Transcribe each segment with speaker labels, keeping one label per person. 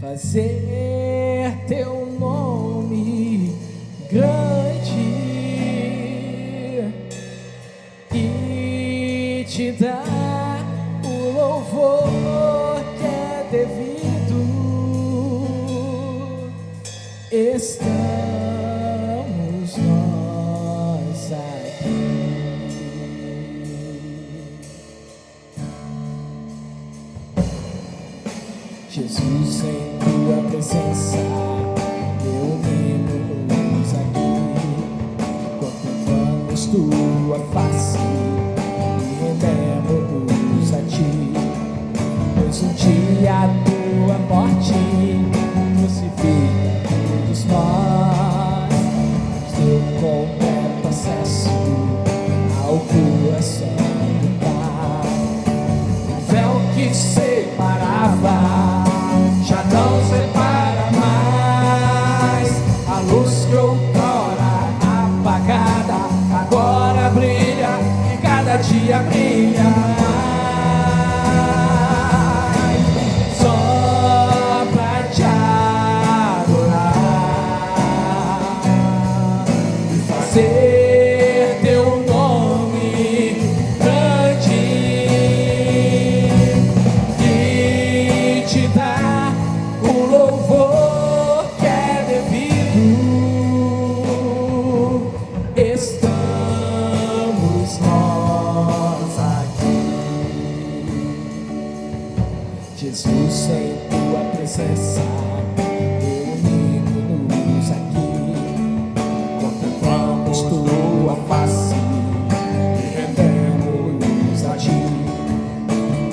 Speaker 1: fazer teu nome grande e te dar o louvor que é devido. Estamos nós aqui. Jesus, em tua presença, reunimos aqui, contemplamos tua face e rendemos a ti, pois um dia a tua morte crucifica todos nós, teu completo acesso ao coração do Pai. O véu que separava já não separa mais. A luz que outrora apagada agora brilha e cada dia brilha mais. Só pra te adorar e fazer teu nome grande e te dar o louvor que é devido. Estamos nós aqui. Jesus, em tua presença, reunimos aqui, contemplamos tua face e rendemos a ti,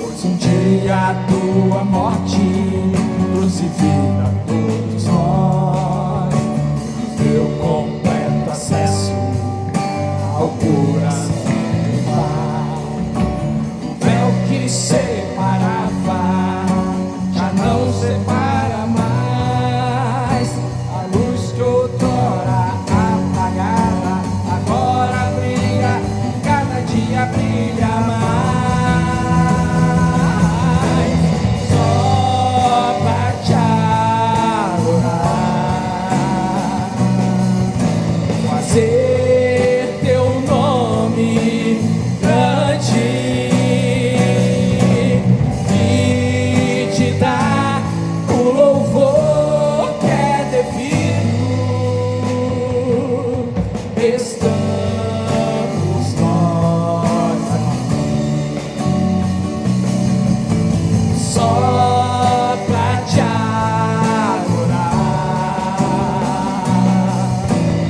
Speaker 1: pois um dia a tua morte crucifica todos nós, teu completo acesso ao coração do Pai. O véu que separava já não separa mais. A luz que outrora apagada agora brilha e cada dia brilha mais. Só pra te adorar, fazer teu nome grande e te dar o louvor que é devido. Estamos nós aqui. Só pra te adorar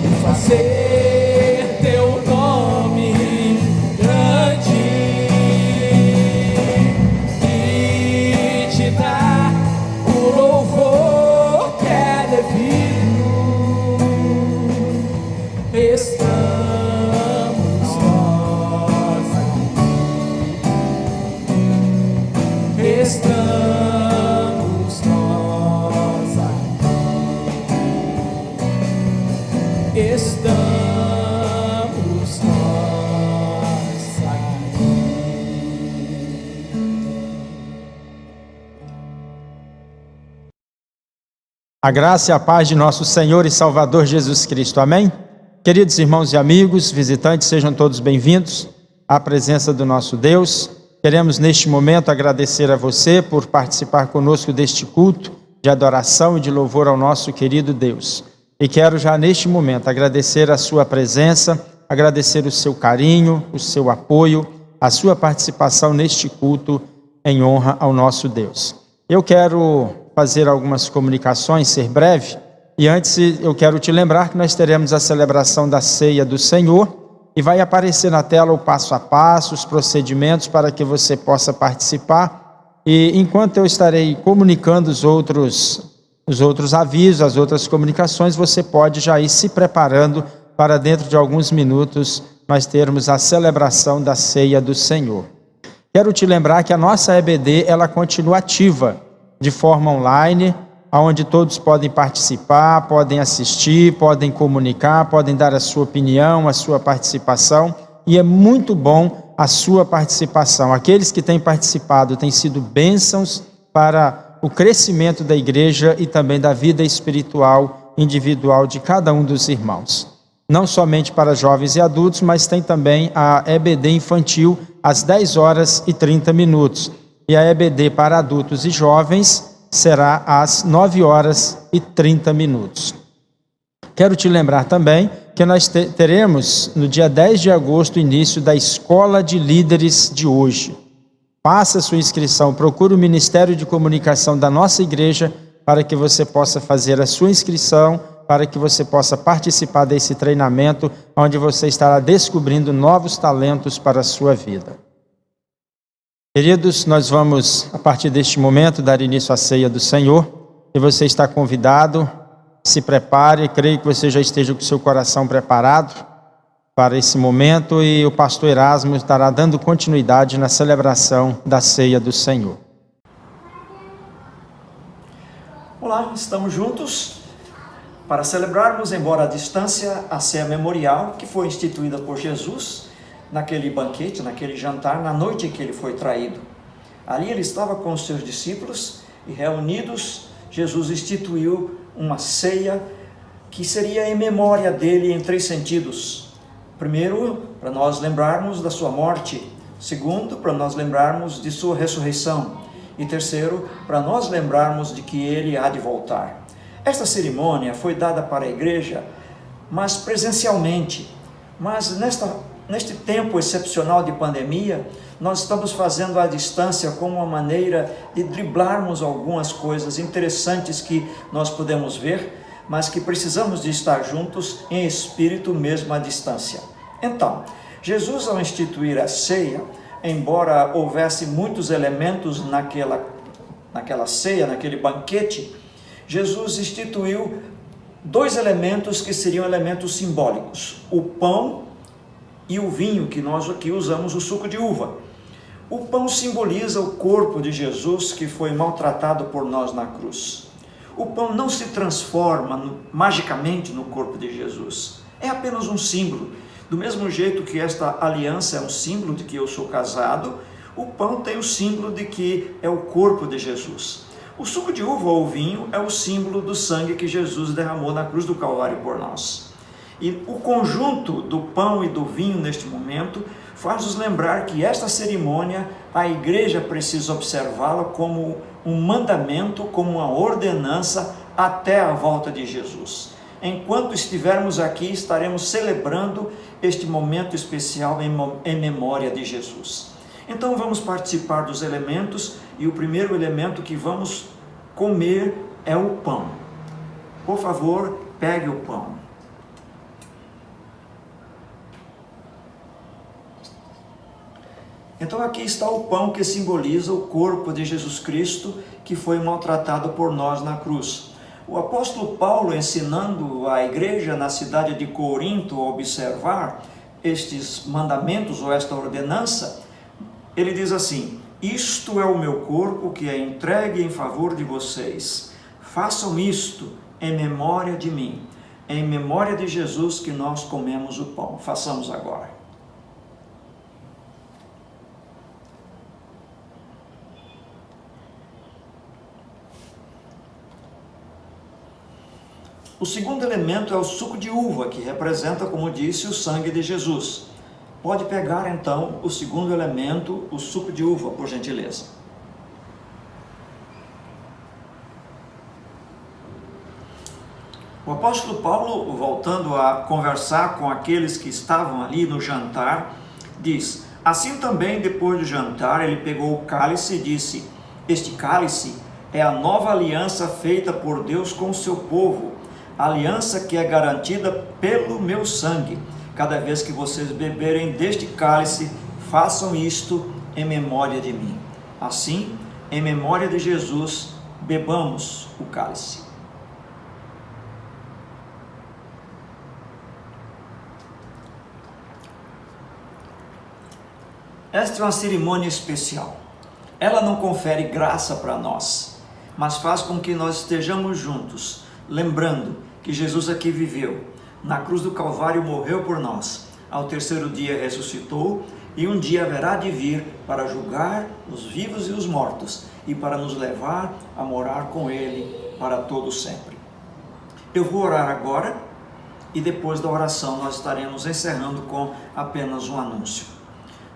Speaker 1: e fazer teu nome grande e te dar o louvor que é devido. Estamos nós aqui. Estamos nós aqui. Estamos nós aqui.
Speaker 2: A graça e a paz de nosso Senhor e Salvador Jesus Cristo. Amém? Queridos irmãos e amigos, visitantes, sejam todos bem-vindos à presença do nosso Deus. Queremos neste momento agradecer a você por participar conosco deste culto de adoração e de louvor ao nosso querido Deus. E quero já neste momento agradecer a sua presença, agradecer o seu carinho, o seu apoio, a sua participação neste culto em honra ao nosso Deus. Eu quero fazer algumas comunicações, ser breve, e antes eu quero te lembrar que nós teremos a celebração da Ceia do Senhor e vai aparecer na tela o passo a passo, os procedimentos para que você possa participar. E enquanto eu estarei comunicando os outros avisos, as outras comunicações, você pode já ir se preparando para dentro de alguns minutos nós termos a celebração da Ceia do Senhor. Quero te lembrar que a nossa EBD ela continua ativa de forma online, onde todos podem participar, podem assistir, podem comunicar, podem dar a sua opinião, a sua participação, e é muito bom a sua participação. Aqueles que têm participado têm sido bênçãos para o crescimento da igreja e também da vida espiritual individual de cada um dos irmãos. Não somente para jovens e adultos, mas tem também a EBD infantil às 10h30. E a EBD para adultos e jovens será às 9h30. Quero te lembrar também que nós teremos no dia 10 de agosto o início da Escola de Líderes de hoje. Faça sua inscrição, procure o Ministério de Comunicação da nossa igreja para que você possa fazer a sua inscrição, para que você possa participar desse treinamento, onde você estará descobrindo novos talentos para a sua vida. Queridos, nós vamos, a partir deste momento, dar início à ceia do Senhor, e você está convidado, se prepare, creio que você já esteja com o seu coração preparado para esse momento, e o pastor Erasmo estará dando continuidade na celebração da ceia do Senhor.
Speaker 3: Olá, estamos juntos para celebrarmos, embora à distância, a ceia memorial que foi instituída por Jesus naquele banquete, naquele jantar, na noite em que ele foi traído. Ali ele estava com os seus discípulos e reunidos, Jesus instituiu uma ceia que seria em memória dele em 3 sentidos. Primeiro, para nós lembrarmos da sua morte. Segundo, para nós lembrarmos de sua ressurreição. E terceiro, para nós lembrarmos de que ele há de voltar. Esta cerimônia foi dada para a igreja, mas presencialmente. Mas neste tempo excepcional de pandemia, nós estamos fazendo à distância como uma maneira de driblarmos algumas coisas interessantes que nós podemos ver, mas que precisamos de estar juntos em espírito mesmo à distância. Então, Jesus, ao instituir a ceia, embora houvesse muitos elementos naquela ceia, naquele banquete, Jesus instituiu 2 elementos que seriam elementos simbólicos: o pão e o vinho, que nós aqui usamos o suco de uva. O pão simboliza o corpo de Jesus que foi maltratado por nós na cruz. O pão não se transforma magicamente no corpo de Jesus. É apenas um símbolo. Do mesmo jeito que esta aliança é um símbolo de que eu sou casado, o pão tem o símbolo de que é o corpo de Jesus. O suco de uva ou vinho é o símbolo do sangue que Jesus derramou na cruz do Calvário por nós. E o conjunto do pão e do vinho neste momento faz-nos lembrar que esta cerimônia, a igreja precisa observá-la como um mandamento, como uma ordenança até a volta de Jesus. Enquanto estivermos aqui, estaremos celebrando este momento especial em memória de Jesus. Então vamos participar dos elementos, e o primeiro elemento que vamos comer é o pão. Por favor, pegue o pão. Então aqui está o pão que simboliza o corpo de Jesus Cristo que foi maltratado por nós na cruz. O apóstolo Paulo, ensinando a igreja na cidade de Corinto a observar estes mandamentos ou esta ordenança, ele diz assim: isto é o meu corpo que é entregue em favor de vocês. Façam isto em memória de mim. É em memória de Jesus que nós comemos o pão. Façamos agora. O segundo elemento é o suco de uva, que representa, como disse, o sangue de Jesus. Pode pegar então o segundo elemento, o suco de uva, por gentileza. O apóstolo Paulo, voltando a conversar com aqueles que estavam ali no jantar, diz: assim também, depois do jantar, ele pegou o cálice e disse: este cálice é a nova aliança feita por Deus com o seu povo, aliança que é garantida pelo meu sangue. Cada vez que vocês beberem deste cálice, façam isto em memória de mim. Assim, em memória de Jesus, bebamos o cálice. Esta é uma cerimônia especial. Ela não confere graça para nós, mas faz com que nós estejamos juntos, lembrando que Jesus aqui viveu, na cruz do Calvário morreu por nós, ao terceiro dia ressuscitou e um dia haverá de vir para julgar os vivos e os mortos e para nos levar a morar com Ele para todo sempre. Eu vou orar agora e depois da oração nós estaremos encerrando com apenas um anúncio.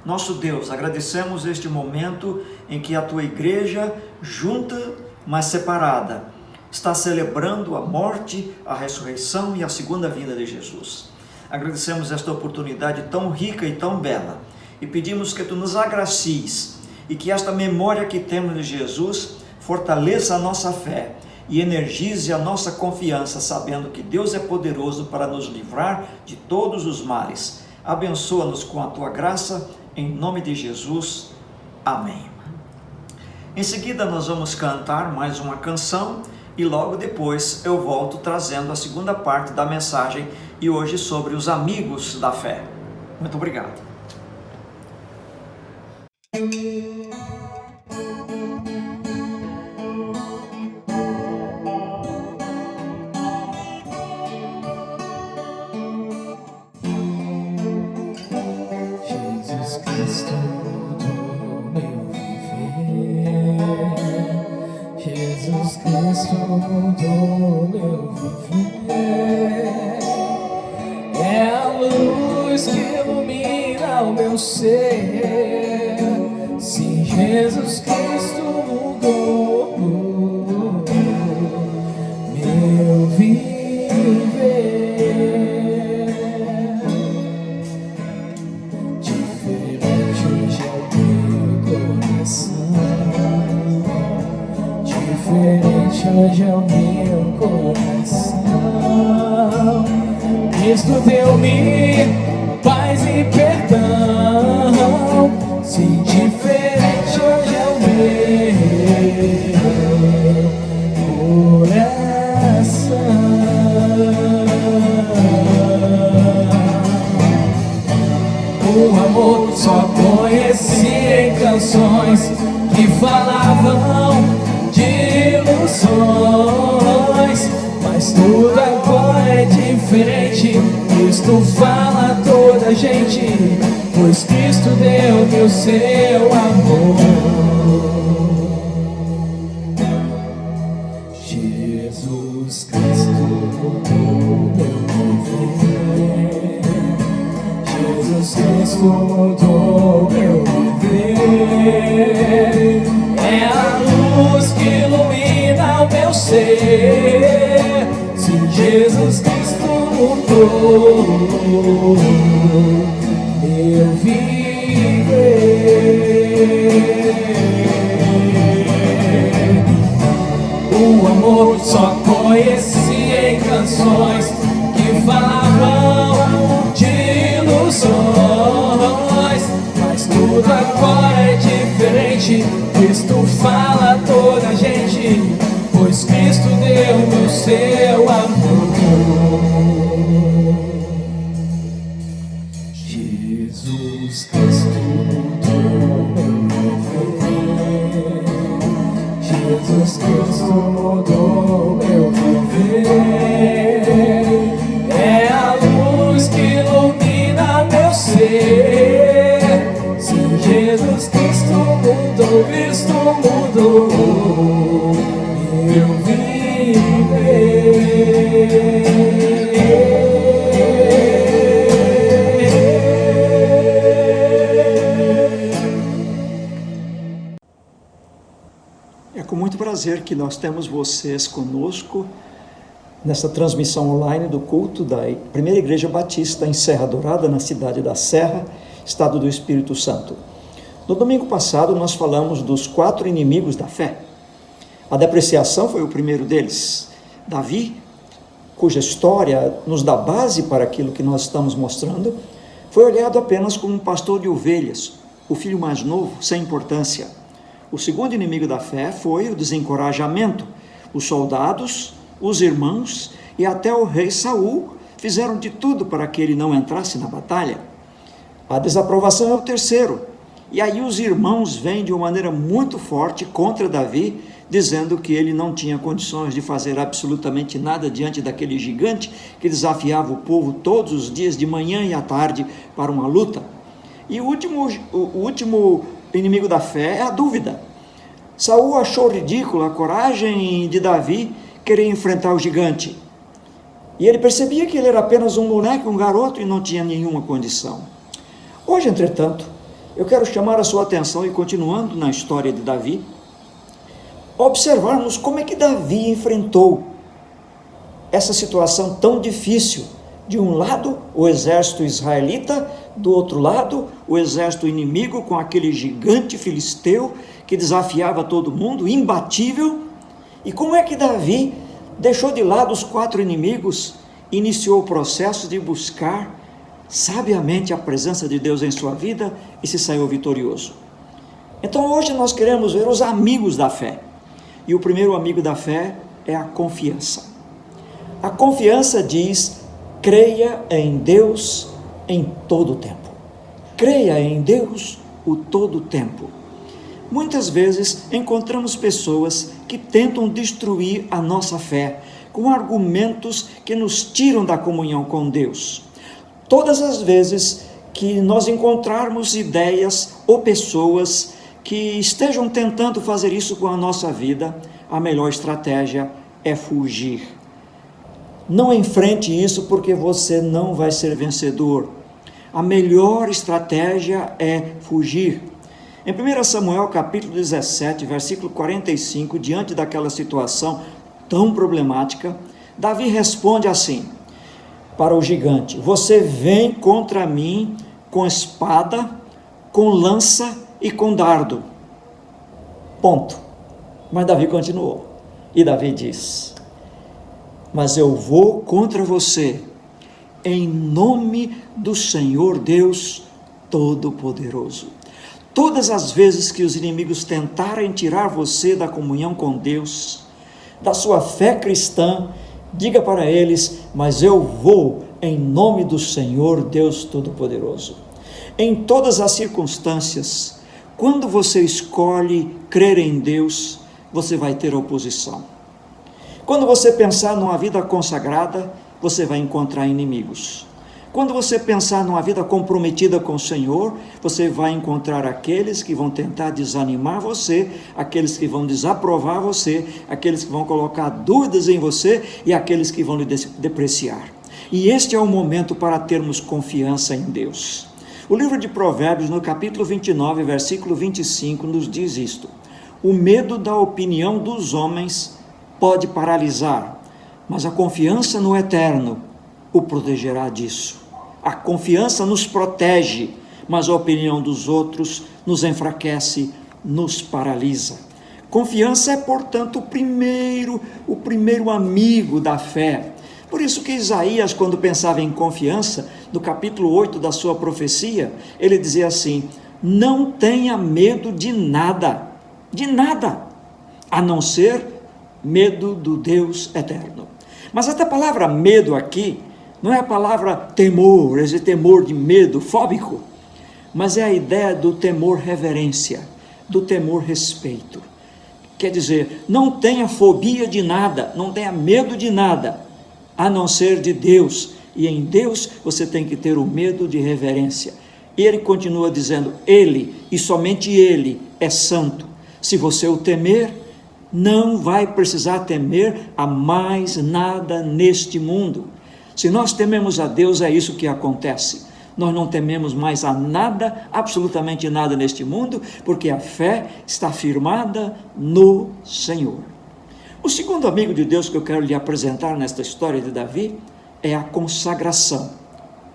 Speaker 3: Nosso Deus, agradecemos este momento em que a Tua igreja, junta, mas separada, está celebrando a morte, a ressurreição e a segunda vinda de Jesus. Agradecemos esta oportunidade tão rica e tão bela e pedimos que Tu nos agracies e que esta memória que temos de Jesus fortaleça a nossa fé e energize a nossa confiança, sabendo que Deus é poderoso para nos livrar de todos os males. Abençoa-nos com a Tua graça, em nome de Jesus. Amém. Em seguida nós vamos cantar mais uma canção e logo depois eu volto trazendo a segunda parte da mensagem e hoje sobre os amigos da fé. Muito obrigado.
Speaker 1: Jesus Cristo mudou meu viver. Jesus Cristo mudou meu viver. É a luz que ilumina o meu ser. Se Jesus Cristo mudou meu viver. Diferente hoje é o meu coração. Diferente hoje é o meu coração. Cristo deu-me paz e perdão. Se diferente hoje é o meu coração. O amor só conheci em canções que falavam de ilusões, mas tudo agora é diferente. Cristo fala a toda a gente, pois Cristo deu-me o seu amor. Jesus Cristo mudou meu viver. Jesus Cristo mudou meu viver. É a luz que ilumina o meu ser. Se Jesus Cristo mudou meu viver. O amor só conheci em canções que falavam de ilusões, mas tudo agora é diferente. Cristo fala a toda a gente, pois Cristo deu-me o seu amor. Jesus Cristo mudou meu viver. Jesus Cristo mudou meu viver. É a luz que ilumina meu ser. Se Jesus Cristo mudou, Cristo mudou meu viver.
Speaker 3: É com muito prazer que nós temos vocês conosco nessa transmissão online do culto da Primeira Igreja Batista em Serra Dourada, na cidade da Serra, estado do Espírito Santo. No domingo passado nós falamos dos 4 inimigos da fé. A depreciação foi o primeiro deles. Davi, cuja história nos dá base para aquilo que nós estamos mostrando, foi olhado apenas como um pastor de ovelhas, o filho mais novo, sem importância. O segundo inimigo da fé foi o desencorajamento. Os soldados, os irmãos e até o rei Saul fizeram de tudo para que ele não entrasse na batalha. A desaprovação é o terceiro. E aí os irmãos vêm de uma maneira muito forte contra Davi, dizendo que ele não tinha condições de fazer absolutamente nada diante daquele gigante que desafiava o povo todos os dias, de manhã e à tarde, para uma luta. E o último inimigo da fé é a dúvida. Saul achou ridícula a coragem de Davi querer enfrentar o gigante. E ele percebia que ele era apenas um moleque, um garoto, e não tinha nenhuma condição. Hoje, entretanto, eu quero chamar a sua atenção, e continuando na história de Davi, observarmos como é que Davi enfrentou essa situação tão difícil. De um lado, o exército israelita, do outro lado, o exército inimigo com aquele gigante filisteu que desafiava todo mundo, imbatível. E como é que Davi deixou de lado os 4 inimigos, iniciou o processo de buscar sabiamente a presença de Deus em sua vida e se saiu vitorioso? Então hoje nós queremos ver os amigos da fé. E o primeiro amigo da fé é a confiança. A confiança diz: creia em Deus em todo o tempo. Creia em Deus o todo o tempo. Muitas vezes encontramos pessoas que tentam destruir a nossa fé com argumentos que nos tiram da comunhão com Deus. Todas as vezes que nós encontrarmos ideias ou pessoas que estejam tentando fazer isso com a nossa vida, a melhor estratégia é fugir. Não enfrente isso, porque você não vai ser vencedor. A melhor estratégia é fugir. Em 1 Samuel capítulo 17, versículo 45, diante daquela situação tão problemática, Davi responde assim para o gigante: você vem contra mim com espada, com lança e com dardo. Ponto. Mas Davi continuou. E Davi diz: mas eu vou contra você em nome do Senhor Deus Todo-Poderoso. Todas as vezes que os inimigos tentarem tirar você da comunhão com Deus, da sua fé cristã, diga para eles: mas eu vou em nome do Senhor Deus Todo-Poderoso. Em todas as circunstâncias, quando você escolhe crer em Deus, você vai ter oposição. Quando você pensar numa vida consagrada, você vai encontrar inimigos. Quando você pensar numa vida comprometida com o Senhor, você vai encontrar aqueles que vão tentar desanimar você, aqueles que vão desaprovar você, aqueles que vão colocar dúvidas em você e aqueles que vão lhe depreciar. E este é o momento para termos confiança em Deus. O livro de Provérbios, no capítulo 29, versículo 25, nos diz isto: o medo da opinião dos homens pode paralisar, mas a confiança no Eterno o protegerá disso. A confiança nos protege, mas a opinião dos outros nos enfraquece, nos paralisa. Confiança é, portanto, o primeiro amigo da fé. Por isso que Isaías, quando pensava em confiança, no capítulo 8 da sua profecia, ele dizia assim: não tenha medo de nada, a não ser medo do Deus eterno. Mas esta palavra medo aqui, não é a palavra temor, esse temor de medo, fóbico, mas é a ideia do temor reverência, do temor respeito. Quer dizer, não tenha fobia de nada, não tenha medo de nada, a não ser de Deus. E em Deus você tem que ter o medo de reverência. E ele continua dizendo: ele, e somente ele, é santo. Se você o temer, não vai precisar temer a mais nada neste mundo. Se nós tememos a Deus, é isso que acontece. Nós não tememos mais a nada, absolutamente nada neste mundo, porque a fé está firmada no Senhor. O segundo amigo de Deus que eu quero lhe apresentar nesta história de Davi é a consagração.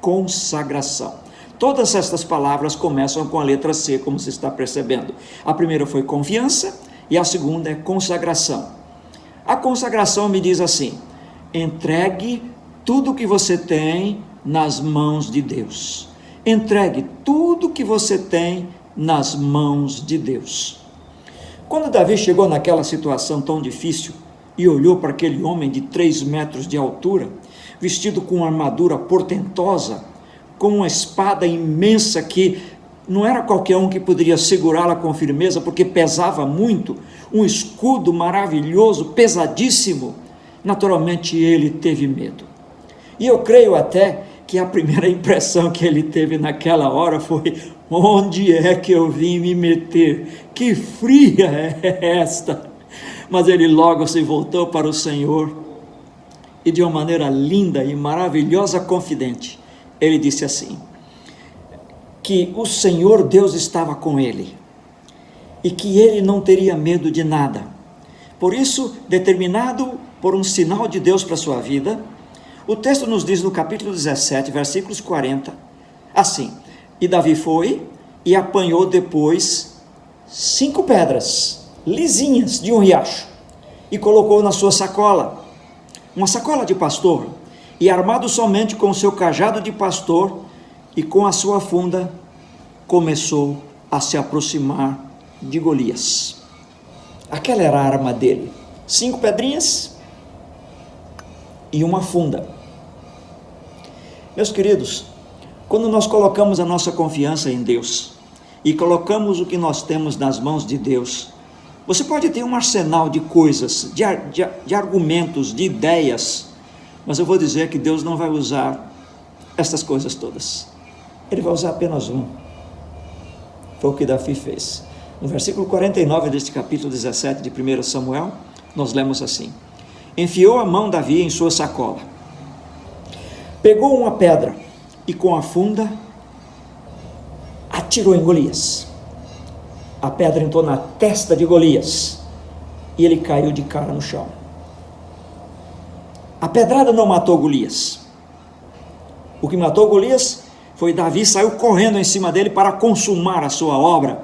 Speaker 3: Consagração. Todas estas palavras começam com a letra C, como você está percebendo. A primeira foi confiança e a segunda é consagração. A consagração me diz assim: entregue tudo que você tem nas mãos de Deus. Entregue tudo que você tem nas mãos de Deus. Quando Davi chegou naquela situação tão difícil e olhou para aquele homem de 3 metros de altura, vestido com uma armadura portentosa, com uma espada imensa que não era qualquer um que poderia segurá-la com firmeza, porque pesava muito, um escudo maravilhoso, pesadíssimo, naturalmente ele teve medo. E eu creio até que a primeira impressão que ele teve naquela hora foi: onde é que eu vim me meter? Que fria é esta? Mas ele logo se voltou para o Senhor e de uma maneira linda e maravilhosa, confidente, ele disse assim, que o Senhor Deus estava com ele e que ele não teria medo de nada. Por isso, determinado por um sinal de Deus para a sua vida, o texto nos diz no capítulo 17, versículos 40, assim, e Davi foi e apanhou depois 5 pedras lisinhas de um riacho e colocou na sua sacola, uma sacola de pastor, e armado somente com o seu cajado de pastor e com a sua funda, começou a se aproximar de Golias. Aquela era a arma dele, 5 pedrinhas e uma funda. Meus queridos, quando nós colocamos a nossa confiança em Deus e colocamos o que nós temos nas mãos de Deus, você pode ter um arsenal de coisas, de argumentos, de ideias, mas eu vou dizer que Deus não vai usar essas coisas todas. Ele vai usar apenas um. Foi o que Davi fez. No versículo 49 deste capítulo 17 de 1 Samuel, nós lemos assim: enfiou a mão Davi em sua sacola, pegou uma pedra e com a funda atirou em Golias. A pedra entrou na testa de Golias e ele caiu de cara no chão. A pedrada não matou Golias. O que matou Golias foi Davi saiu correndo em cima dele para consumar a sua obra,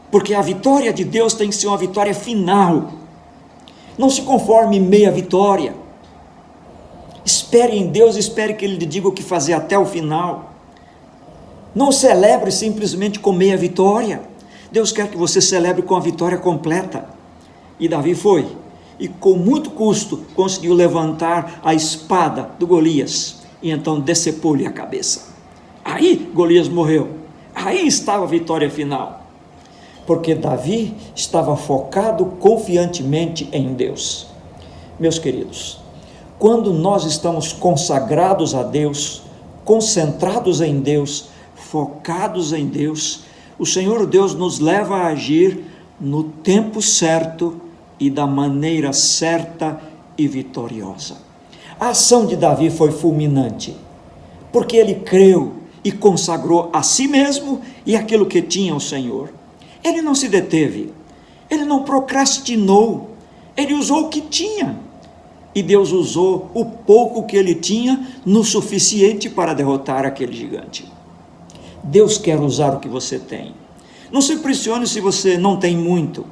Speaker 3: porque a vitória de Deus tem que ser uma vitória final. Não se conforme em meia vitória. Espere em Deus, espere que Ele lhe diga o que fazer até o final. Não celebre simplesmente com meia vitória. Deus quer que você celebre com a vitória completa. E Davi foi, e com muito custo conseguiu levantar a espada do Golias, e então decepou-lhe a cabeça. Aí Golias morreu. Aí estava a vitória final, porque Davi estava focado confiantemente em Deus. Meus queridos, quando nós estamos consagrados a Deus, concentrados em Deus, focados em Deus, o Senhor Deus nos leva a agir no tempo certo e da maneira certa e vitoriosa. A ação de Davi foi fulminante, porque ele creu e consagrou a si mesmo e aquilo que tinha ao Senhor. Ele não se deteve, ele não procrastinou, ele usou o que tinha, e Deus usou o pouco que ele tinha no suficiente para derrotar aquele gigante. Deus quer usar o que você tem. Não se impressione se você não tem muito,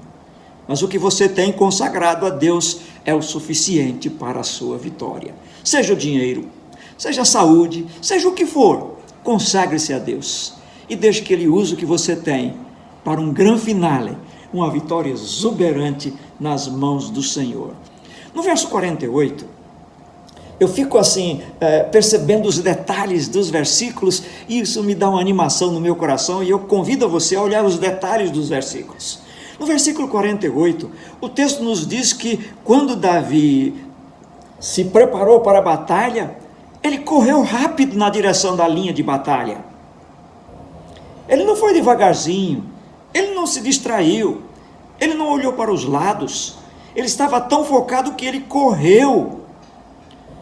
Speaker 3: mas o que você tem consagrado a Deus é o suficiente para a sua vitória. Seja o dinheiro, seja a saúde, seja o que for, consagre-se a Deus e deixe que Ele use o que você tem para um grande finale, uma vitória exuberante nas mãos do Senhor. No verso 48, eu fico assim, percebendo os detalhes dos versículos, e isso me dá uma animação no meu coração, e eu convido você a olhar os detalhes dos versículos. No versículo 48, o texto nos diz que quando Davi se preparou para a batalha, ele correu rápido na direção da linha de batalha. Ele não foi devagarzinho, ele não se distraiu, ele não olhou para os lados, ele estava tão focado que ele correu,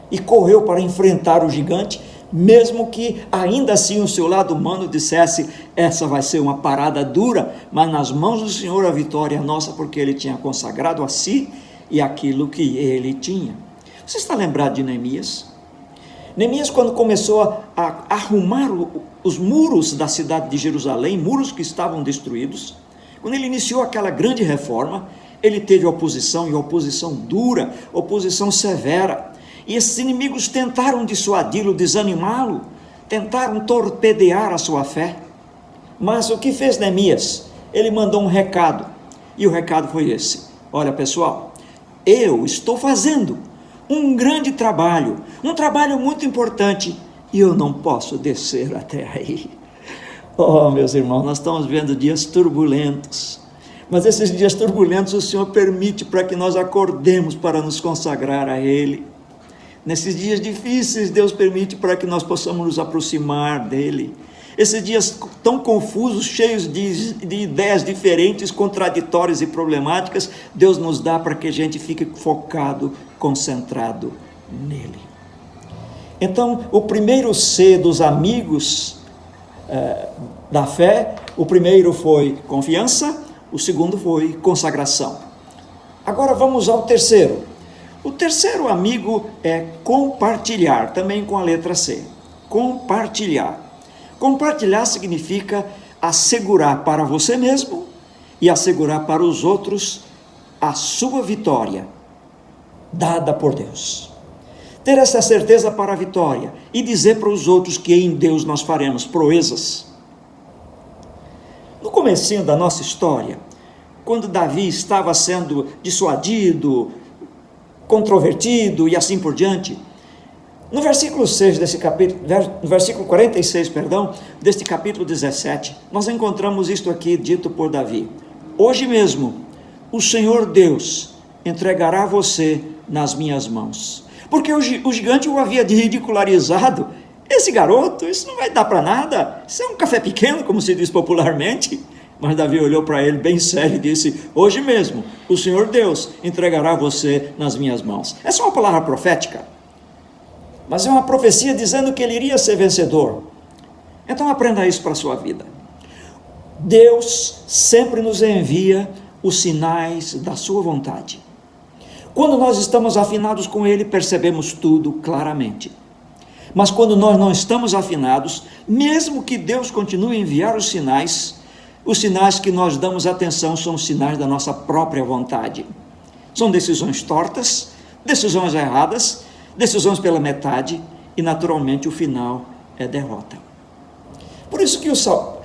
Speaker 3: e correu para enfrentar o gigante, mesmo que ainda assim o seu lado humano dissesse, essa vai ser uma parada dura, mas nas mãos do Senhor a vitória é nossa, porque Ele tinha consagrado a si e aquilo que ele tinha. Você está lembrado de Neemias? Neemias, quando começou a arrumar os muros da cidade de Jerusalém, muros que estavam destruídos, quando ele iniciou aquela grande reforma, ele teve oposição, e oposição dura, oposição severa, e esses inimigos tentaram dissuadi-lo, desanimá-lo, tentaram torpedear a sua fé. Mas o que fez Neemias? Ele mandou um recado, e o recado foi esse: olha pessoal, eu estou fazendo um grande trabalho, um trabalho muito importante, e eu não posso descer até aí. Oh, meus irmãos, nós estamos vendo dias turbulentos, mas esses dias turbulentos o Senhor permite para que nós acordemos para nos consagrar a Ele. Nesses dias difíceis, Deus permite para que nós possamos nos aproximar dEle. Esses dias tão confusos, cheios de ideias diferentes, contraditórias e problemáticas, Deus nos dá para que a gente fique focado, concentrado nele. Então, o primeiro C dos amigos da fé, o primeiro foi confiança, o segundo foi consagração. Agora vamos ao terceiro. O terceiro amigo é compartilhar, também com a letra C. Compartilhar. Compartilhar significa assegurar para você mesmo e assegurar para os outros a sua vitória, dada por Deus. Ter essa certeza para a vitória e dizer para os outros que em Deus nós faremos proezas. No comecinho da nossa história, quando Davi estava sendo dissuadido, controvertido e assim por diante, no versículo 6 desse capítulo, no versículo 46, deste capítulo 17, nós encontramos isto aqui dito por Davi: hoje mesmo o Senhor Deus entregará você nas minhas mãos. Porque o gigante o havia ridicularizado. Esse garoto, isso não vai dar para nada, isso é um café pequeno, como se diz popularmente. Mas Davi olhou para ele bem sério e disse: hoje mesmo o Senhor Deus entregará você nas minhas mãos. Essa é uma palavra profética, mas é uma profecia dizendo que ele iria ser vencedor. Então aprenda isso para a sua vida. Deus sempre nos envia os sinais da sua vontade. Quando nós estamos afinados com Ele, percebemos tudo claramente. Mas quando nós não estamos afinados, mesmo que Deus continue a enviar os sinais que nós damos atenção são os sinais da nossa própria vontade. São decisões tortas, decisões erradas, decisões pela metade e naturalmente o final é derrota. Por isso que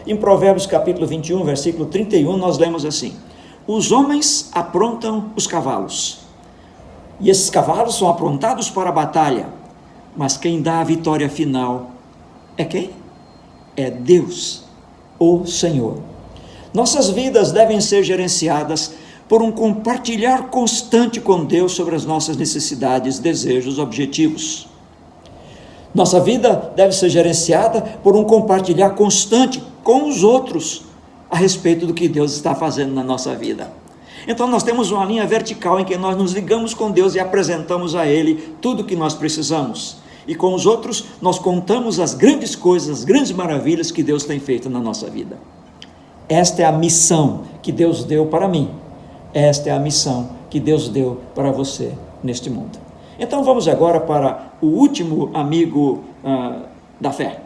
Speaker 3: em Provérbios capítulo 21, versículo 31, nós lemos assim: os homens aprontam os cavalos, e esses cavalos são aprontados para a batalha, mas quem dá a vitória final é quem? É Deus, o Senhor. Nossas vidas devem ser gerenciadas por um compartilhar constante com Deus sobre as nossas necessidades, desejos, objetivos. Nossa vida deve ser gerenciada por um compartilhar constante com os outros a respeito do que Deus está fazendo na nossa vida. Então nós temos uma linha vertical em que nós nos ligamos com Deus e apresentamos a Ele tudo o que nós precisamos. E com os outros nós contamos as grandes coisas, as grandes maravilhas que Deus tem feito na nossa vida. Esta é a missão que Deus deu para mim. Esta é a missão que Deus deu para você neste mundo. Então vamos agora para o último amigo da fé.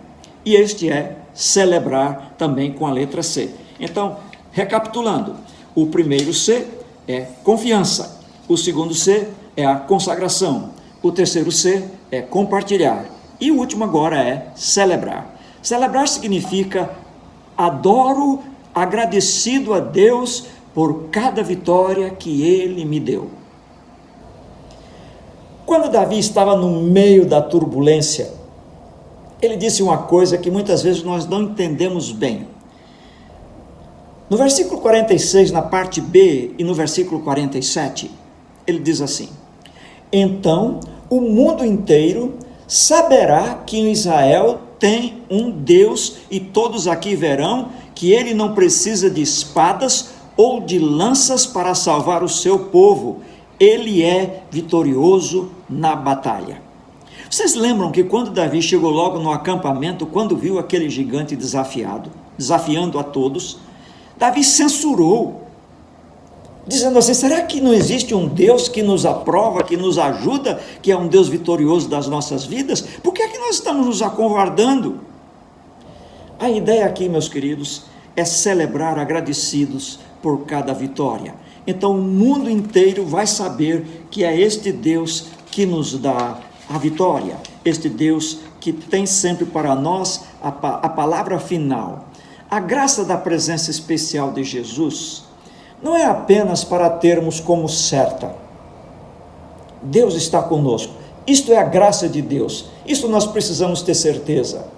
Speaker 3: E este é celebrar, também com a letra C. Então, recapitulando, o primeiro C é confiança, o segundo C é a consagração, o terceiro C é compartilhar e o último agora é celebrar. Celebrar significa adoro, agradecido a Deus por cada vitória que Ele me deu. Quando Davi estava no meio da turbulência, ele disse uma coisa que muitas vezes nós não entendemos bem. No versículo 46, na parte B, e no versículo 47, ele diz assim: então o mundo inteiro saberá que em Israel tem um Deus, e todos aqui verão que ele não precisa de espadas ou de lanças para salvar o seu povo. Ele é vitorioso na batalha. Vocês lembram que quando Davi chegou logo no acampamento, quando viu aquele gigante desafiando a todos, Davi censurou, dizendo assim: será que não existe um Deus que nos aprova, que nos ajuda, que é um Deus vitorioso das nossas vidas? Por que é que nós estamos nos acovardando? A ideia aqui, meus queridos, é celebrar agradecidos por cada vitória. Então o mundo inteiro vai saber que é este Deus que nos dá a vitória, este Deus que tem sempre para nós a palavra final. A graça da presença especial de Jesus não é apenas para termos como certa. Deus está conosco. Isto é a graça de Deus. Isso nós precisamos ter certeza.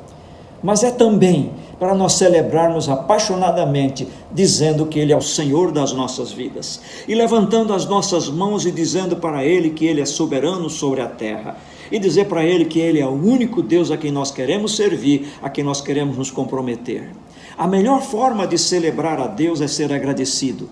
Speaker 3: Mas é também para nós celebrarmos apaixonadamente, dizendo que Ele é o Senhor das nossas vidas, e levantando as nossas mãos e dizendo para Ele que Ele é soberano sobre a terra. e dizer para Ele que Ele é o único Deus a quem nós queremos servir, a quem nós queremos nos comprometer. A melhor forma de celebrar a Deus é ser agradecido.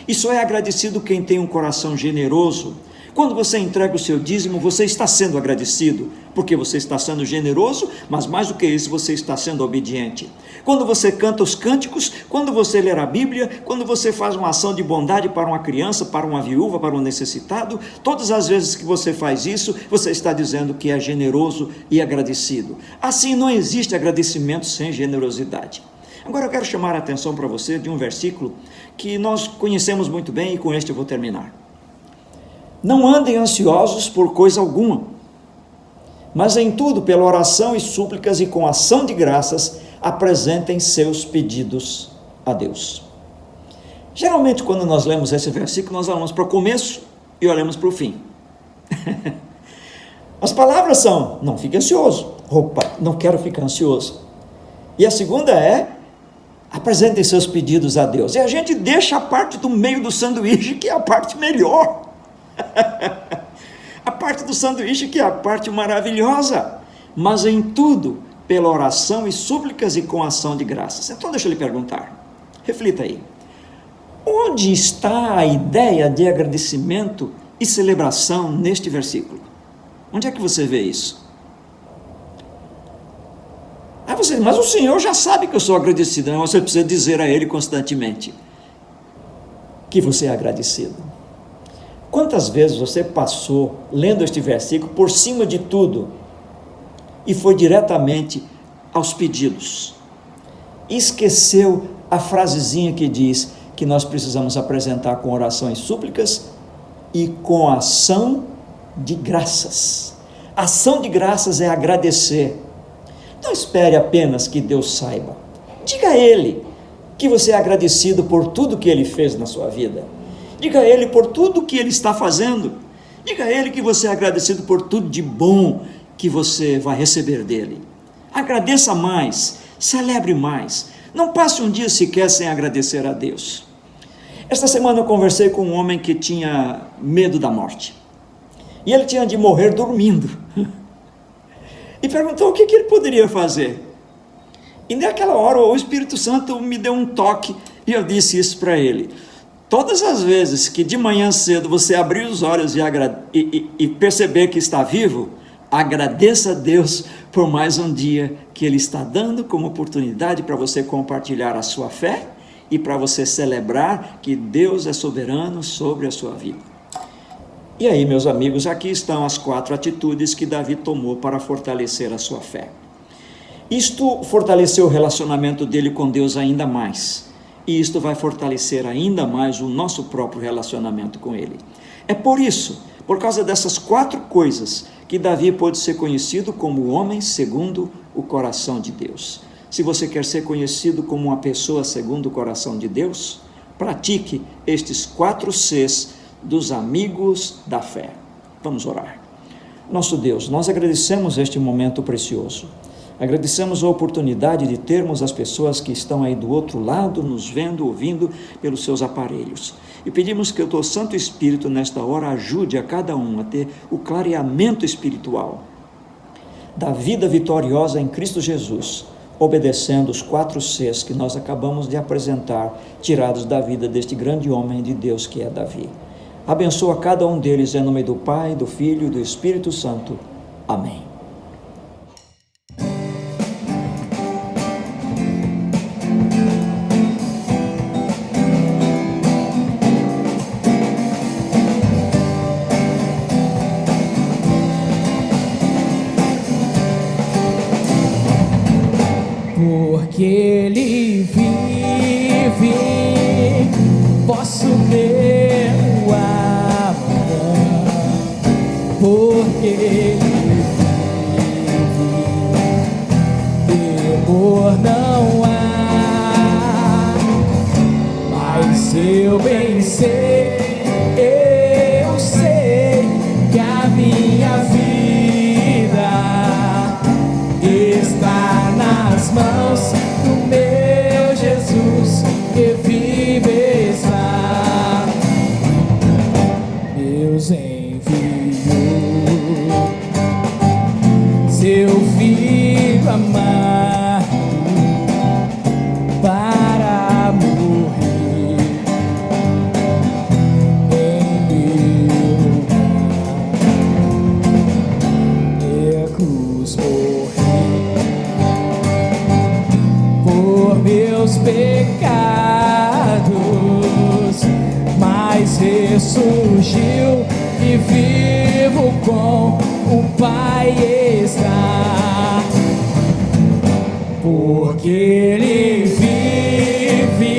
Speaker 3: E só é agradecido quem tem um coração generoso. Quando você entrega o seu dízimo, você está sendo agradecido, porque você está sendo generoso, mas mais do que isso, você está sendo obediente. Quando você canta os cânticos, quando você lê a Bíblia, quando você faz uma ação de bondade para uma criança, para uma viúva, para um necessitado, todas as vezes que você faz isso, você está dizendo que é generoso e agradecido. Assim, não existe agradecimento sem generosidade. Agora eu quero chamar a atenção para você de um versículo que nós conhecemos muito bem, e com este eu vou terminar. Não andem ansiosos por coisa alguma, mas em tudo, pela oração e súplicas e com ação de graças, apresentem seus pedidos a Deus. Geralmente, quando nós lemos esse versículo, nós olhamos para o começo e olhamos para o fim. As palavras são: não fique ansioso. Opa, não quero ficar ansioso. E a segunda é: apresentem seus pedidos a Deus. E a gente deixa a parte do meio do sanduíche, que é a parte melhor. A parte do sanduíche que é a parte maravilhosa. Mas em tudo, pela oração e súplicas e com ação de graças. Então deixa eu lhe perguntar, reflita aí. Onde está a ideia de agradecimento e celebração neste versículo? Onde é que você vê isso? Mas o Senhor já sabe que eu sou agradecido, não? Você precisa dizer a Ele constantemente que você é agradecido. Quantas vezes você passou, lendo este versículo, por cima de tudo, e foi diretamente aos pedidos, e esqueceu a frasezinha que diz que nós precisamos apresentar com orações e súplicas e com ação de graças. Ação de graças é agradecer. Não espere apenas que Deus saiba. Diga a Ele que você é agradecido por tudo que Ele fez na sua vida. Diga a Ele por tudo que Ele está fazendo. Diga a Ele que você é agradecido por tudo de bom que você vai receber dEle. Agradeça mais, celebre mais. Não passe um dia sequer sem agradecer a Deus. Esta semana eu conversei com um homem que tinha medo da morte. E ele tinha de morrer dormindo. E perguntou o que ele poderia fazer. E naquela hora o Espírito Santo me deu um toque e eu disse isso para ele: todas as vezes que de manhã cedo você abrir os olhos e perceber que está vivo, agradeça a Deus por mais um dia que Ele está dando como oportunidade para você compartilhar a sua fé e para você celebrar que Deus é soberano sobre a sua vida. E aí, meus amigos, aqui estão as 4 atitudes que Davi tomou para fortalecer a sua fé. Isto fortaleceu o relacionamento dele com Deus ainda mais, e isto vai fortalecer ainda mais o nosso próprio relacionamento com Ele. É por isso, por causa dessas 4 coisas, que Davi pôde ser conhecido como o homem segundo o coração de Deus. Se você quer ser conhecido como uma pessoa segundo o coração de Deus, pratique estes 4 Cs dos amigos da fé. Vamos orar. Nosso Deus, nós agradecemos este momento precioso. Agradecemos a oportunidade de termos as pessoas que estão aí do outro lado, nos vendo, ouvindo pelos seus aparelhos. E pedimos que o teu Santo Espírito, nesta hora, ajude a cada um a ter o clareamento espiritual da vida vitoriosa em Cristo Jesus, obedecendo os 4 Cs que nós acabamos de apresentar, tirados da vida deste grande homem de Deus que é Davi. Abençoa cada um deles em nome do Pai, do Filho e do Espírito Santo. Amém.
Speaker 1: Porque Ele vive, posso ver o amanhã. Porque Ele vive, temor não há. Mas eu bem sei, eu sei que a minha vida está nas mãos do meu Jesus, que vive está. Deus enviou com o Pai está, porque Ele vive,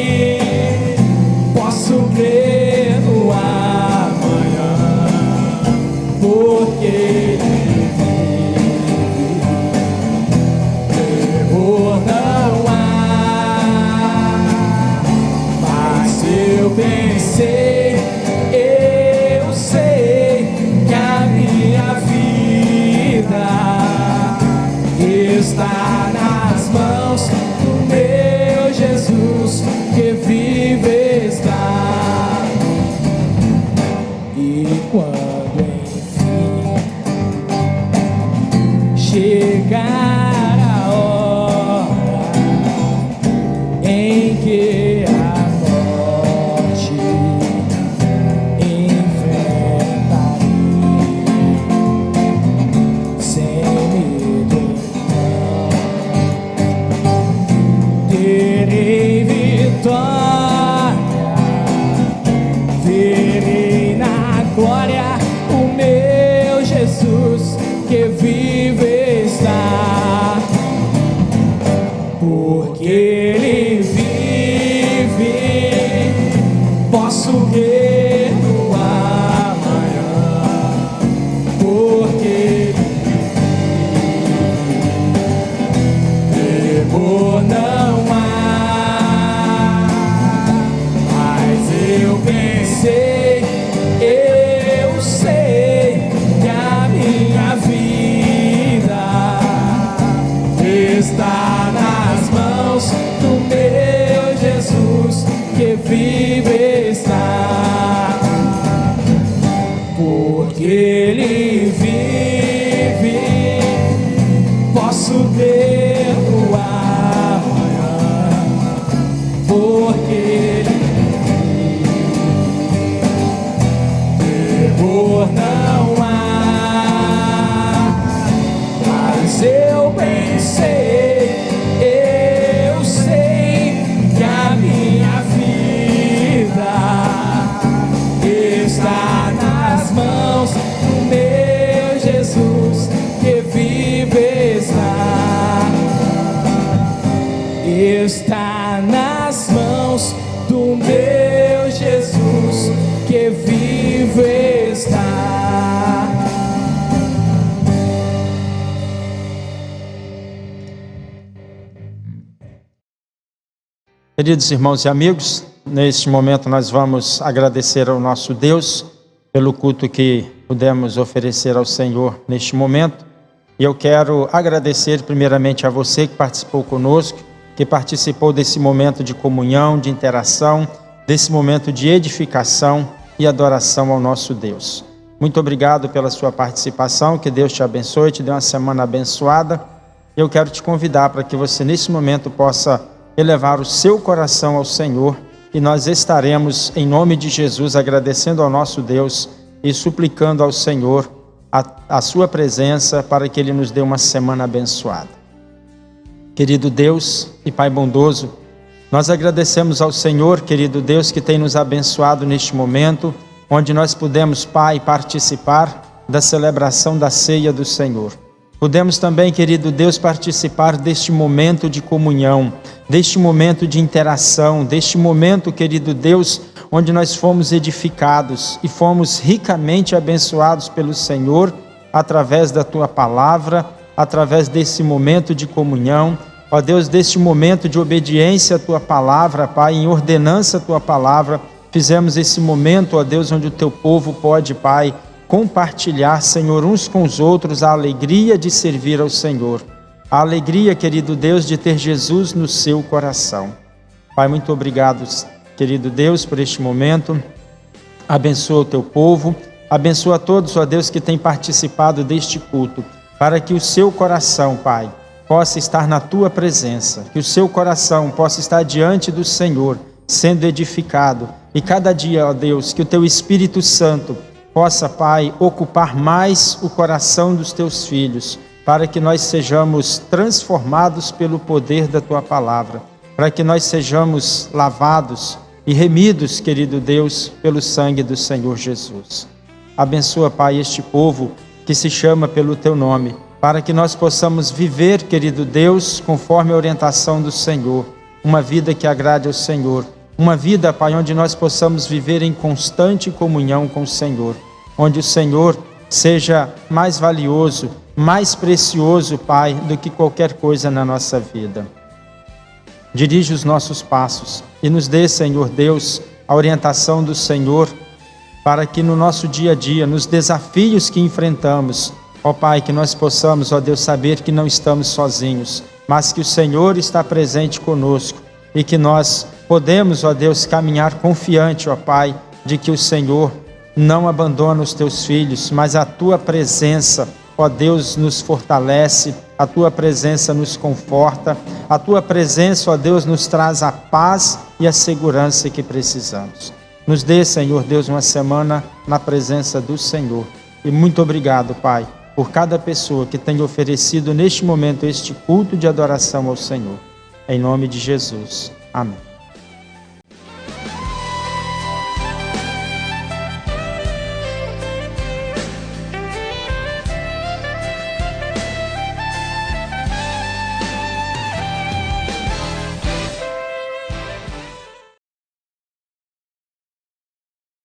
Speaker 1: posso crer no amanhã, porque Ele vive, terror não há. Mas eu pensei, eu sei que a minha vida está nas mãos do meu Jesus, que vive está. E quando enfim chegar a hora em que a morte enfrentarei, sem medo terei vitória, verei na glória o meu Jesus, que vive está, porque Ele vive, posso ver no amanhã, porque Ele vive, temor não há. Mas eu pensei, eu sei que a minha vida está nas mãos do meu Jesus, que vive está, porque Ele vive, posso ver no amanhã, porque Ele vive, terror não há. Mas eu pensei, eu sei que a minha vida está nas mãos do meu Jesus, que vive está, está nas mãos do meu Jesus, que vive está.
Speaker 2: Queridos irmãos e amigos, neste momento nós vamos agradecer ao nosso Deus pelo culto que pudemos oferecer ao Senhor neste momento. E eu quero agradecer primeiramente a você que participou conosco, que participou desse momento de comunhão, de interação, desse momento de edificação e adoração ao nosso Deus. Muito obrigado pela sua participação, que Deus te abençoe, te dê uma semana abençoada. Eu quero te convidar para que você nesse momento possa elevar o seu coração ao Senhor, e nós estaremos em nome de Jesus agradecendo ao nosso Deus e suplicando ao Senhor a sua presença para que Ele nos dê uma semana abençoada. Querido Deus e Pai bondoso, nós agradecemos ao Senhor, querido Deus, que tem nos abençoado neste momento, onde nós pudemos, Pai, participar da celebração da ceia do Senhor. Pudemos também, querido Deus, participar deste momento de comunhão, deste momento de interação, deste momento, querido Deus, onde nós fomos edificados e fomos ricamente abençoados pelo Senhor, através da Tua Palavra, através desse momento de comunhão, ó Deus, deste momento de obediência à Tua Palavra, Pai, em ordenança à Tua Palavra, fizemos esse momento, ó Deus, onde o Teu povo pode, Pai, compartilhar, Senhor, uns com os outros a alegria de servir ao Senhor. A alegria, querido Deus, de ter Jesus no seu coração. Pai, muito obrigado, querido Deus, por este momento. Abençoa o teu povo, abençoa a todos, ó Deus, que têm participado deste culto, para que o seu coração, Pai, possa estar na tua presença, que o seu coração possa estar diante do Senhor, sendo edificado. E cada dia, ó Deus, que o teu Espírito Santo possa, Pai, ocupar mais o coração dos teus filhos, para que nós sejamos transformados pelo poder da Tua Palavra, para que nós sejamos lavados e remidos, querido Deus, pelo sangue do Senhor Jesus. Abençoa, Pai, este povo que se chama pelo Teu nome, para que nós possamos viver, querido Deus, conforme a orientação do Senhor, uma vida que agrade ao Senhor, uma vida, Pai, onde nós possamos viver em constante comunhão com o Senhor, onde o Senhor seja mais valioso, mais precioso, Pai, do que qualquer coisa na nossa vida. Dirige os nossos passos e nos dê, Senhor Deus, a orientação do Senhor, para que no nosso dia a dia, nos desafios que enfrentamos, ó Pai, que nós possamos, ó Deus, saber que não estamos sozinhos, mas que o Senhor está presente conosco e que nós podemos, ó Deus, caminhar confiante, ó Pai, de que o Senhor não abandona os Teus filhos, mas a Tua presença, ó Deus, nos fortalece, a Tua presença nos conforta, a Tua presença, ó Deus, nos traz a paz e a segurança que precisamos. Nos dê, Senhor Deus, uma semana na presença do Senhor. E muito obrigado, Pai, por cada pessoa que tem oferecido neste momento este culto de adoração ao Senhor. Em nome de Jesus. Amém.